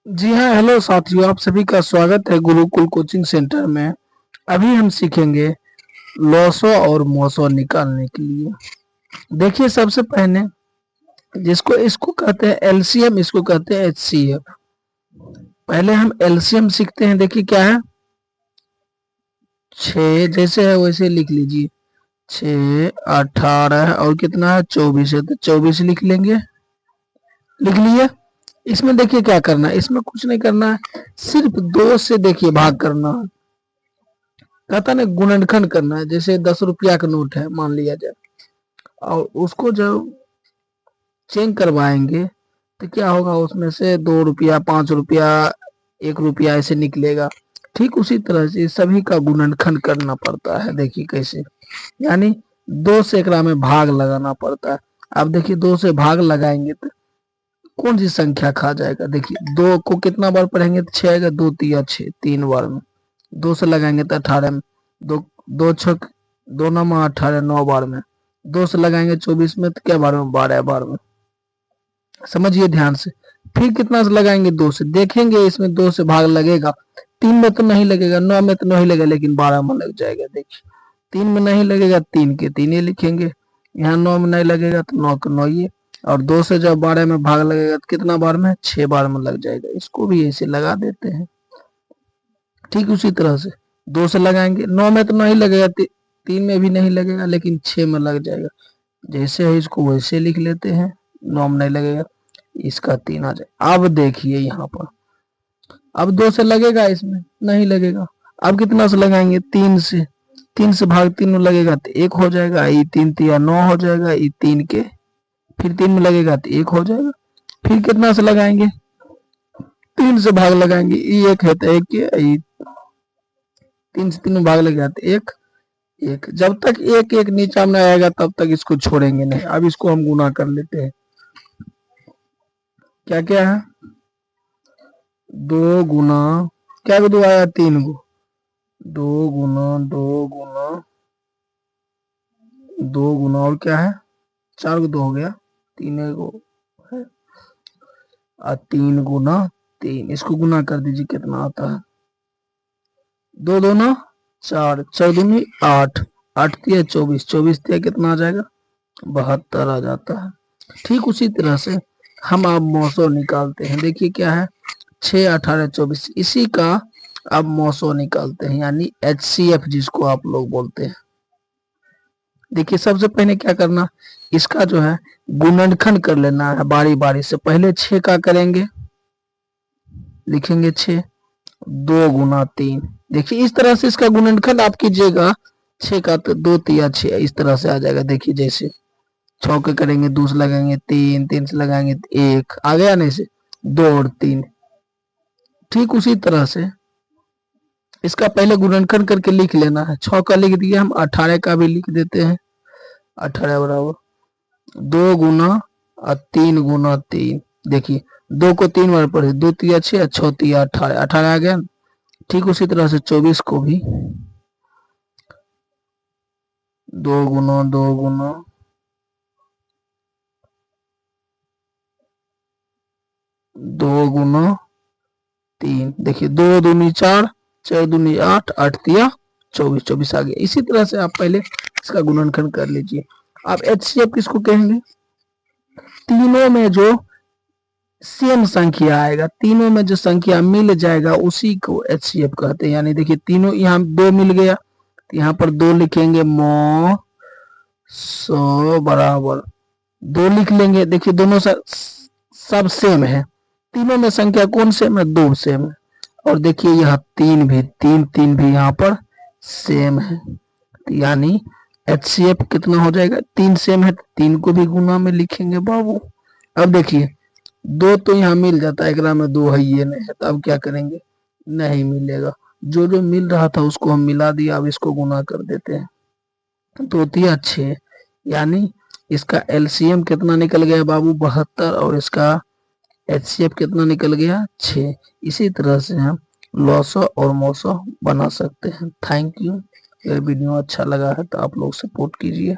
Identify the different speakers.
Speaker 1: जी हाँ, हेलो साथियों, आप सभी का स्वागत है गुरुकुल कोचिंग सेंटर में। अभी हम सीखेंगे लॉसो और मोसो निकालने के लिए। देखिए, सबसे पहले जिसको इसको कहते हैं एलसीएम, इसको कहते हैं एचसीएफ। पहले हम एलसीएम सीखते हैं। देखिए क्या है, 6 जैसे है वैसे लिख लीजिए। 6, 18 और कितना है 24 है, तो 24 लिख लेंगे। लिख लिए। इसमें देखिए क्या करना है, इसमें कुछ नहीं करना है, सिर्फ 2 से देखिए भाग करना है। कहता ना गुणनखंड करना है। जैसे 10 रुपया का नोट है मान लिया जाए, और उसको जब चेंज करवाएंगे तो क्या होगा, उसमें से 2 रुपया, 5 रुपया, 1 रुपया ऐसे निकलेगा। ठीक उसी तरह से सभी का गुणनखंड करना पड़ता है। देखिए कैसे, यानी 2 से एकरा में भाग लगाना पड़ता है। अब देखिए 2 से भाग लगाएंगे तो कौन सी संख्या खा जाएगा। देखिए 2 को कितना बार पढ़ेंगे तो 6 आएगा, 2 तिया 6, 3 बार में। 2 से लगाएंगे तो 18 में, दो दो छक 2 नमा 18, 9 बार में। 2 से लगाएंगे 24 में, तो क्या बार में 12 बार में। समझिए ध्यान से। फिर कितना से लगाएंगे 2 से, देखेंगे इसमें 2 से भाग लगेगा। 3 में तो नहीं लगेगा, 9 में तो नहीं लगेगा, लेकिन 12 में लग जाएगा। देखिए 3 में नहीं लगेगा, 3 के 3 ही लिखेंगे। यहाँ 9 में नहीं लगेगा तो 9 के 9 ही। और 2 से जब 12 में भाग लगेगा तो कितना बार में, 6 बार में लग जाएगा। इसको भी ऐसे लगा देते हैं। ठीक उसी तरह से 2 से लगाएंगे, 9 में तो नहीं लगेगा, 3 में भी नहीं लगेगा, लेकिन 6 में लग जाएगा। जैसे है इसको वैसे लिख लेते हैं। 9 में नहीं लगेगा, इसका 3 आ जाए। अब देखिए यहाँ पर, अब 2 से लगेगा, इसमें नहीं लगेगा। अब कितना से लगाएंगे, 3 से। 3 से भाग 3 में लगेगा तो 1 हो जाएगा। ये 3 तिया 9 हो जाएगा, ये 3 के। फिर 3 में लगेगा तो 1 हो जाएगा। फिर कितना से लगाएंगे, 3 से भाग लगाएंगे, ये 1 है तो 1 के, ये 3 से 3 में भाग लगेगा तो 1 1। जब तक 1 1 नीचा में आएगा तब तक इसको छोड़ेंगे नहीं। अब इसको हम गुना कर लेते हैं। क्या क्या है, 2 गुना क्या को 2 आया, 3 गो, 2 गुना 2 गुना 2 गुना और क्या है, 4 को 2 हो गया, 3 को है, और 3 गुना 3। इसको गुना कर दीजिए, कितना आता है, 2 दूना 4, 4 दूनी 8, 8 तिया 24, 24 तिया कितना आ जाएगा, 72 आ जाता है। ठीक उसी तरह से हम अब मौसो निकालते हैं। देखिए क्या है, 6, 18, 24, इसी का अब मौसो निकालते हैं, यानी एचसीएफ जिसको आप लोग बोलते हैं। देखिए सबसे पहले क्या करना, इसका जो है गुणनखंड कर लेना है बारी बारी से। पहले 6 का करेंगे, लिखेंगे 6, 2 गुना 3। देखिए इस तरह से इसका गुणनखंड आप कीजिएगा। 6 का तो 2 तिया 6, इस तरह से आ जाएगा। देखिए जैसे 6 के करेंगे, 2 से लगाएंगे 3, 3 से लगाएंगे 1 आ गया, नहीं से 2 और 3। ठीक उसी तरह से इसका पहले गुणनखंड करके लिख लेना है। 6 का लिख दिया, हम 18 का भी लिख देते हैं। 18 बराबर 2 गुना और 3 गुना 3। देखिए 2 को 3 बार पढ़े, 2 तिया 6, 6 तिया 18, 18 आ गया। ठीक उसी तरह से 24 को भी 2 गुना 2 गुना 2 गुना 3। देखिए 2 दूनी 4, 4 दूनी 8, 8 तिया 24, 24 आ गया। इसी तरह से आप पहले इसका गुणनखंड कर लीजिए। आप एचसीएफ किसको कहेंगे, तीनों में जो सेम संख्या आएगा, तीनों में जो संख्या मिल जाएगा उसी को एचसीएफ कहते हैं। यानी देखिए तीनों, यहाँ 2 मिल गया तो यहाँ पर 2 लिखेंगे, मो 100 बराबर 2 लिख लेंगे। देखिए दोनों सब सेम है, तीनों में संख्या कौन सेम है, 2 सेम है। और देखिए यह 3 भी, 3 3 भी यहाँ पर सेम है, यानी एचसीएफ कितना हो जाएगा, 3 सेम है, 3 को भी गुना में लिखेंगे बाबू। अब देखिए 2 तो यहाँ मिल जाता है, एक में 2 है, ये नहीं है, तो अब क्या करेंगे, नहीं मिलेगा। जो जो मिल रहा था उसको हम मिला दिया। अब इसको गुना कर देते हैं, 2 तिया 6, यानी इसका एलसीएम कितना निकल गया बाबू, 72, और इसका एचसीएफ कितना निकल गया, 6। इसी तरह से हम लॉसो और मोसो बना सकते हैं। Thank you. अगर वीडियो अच्छा लगा है तो आप लोग सपोर्ट कीजिए।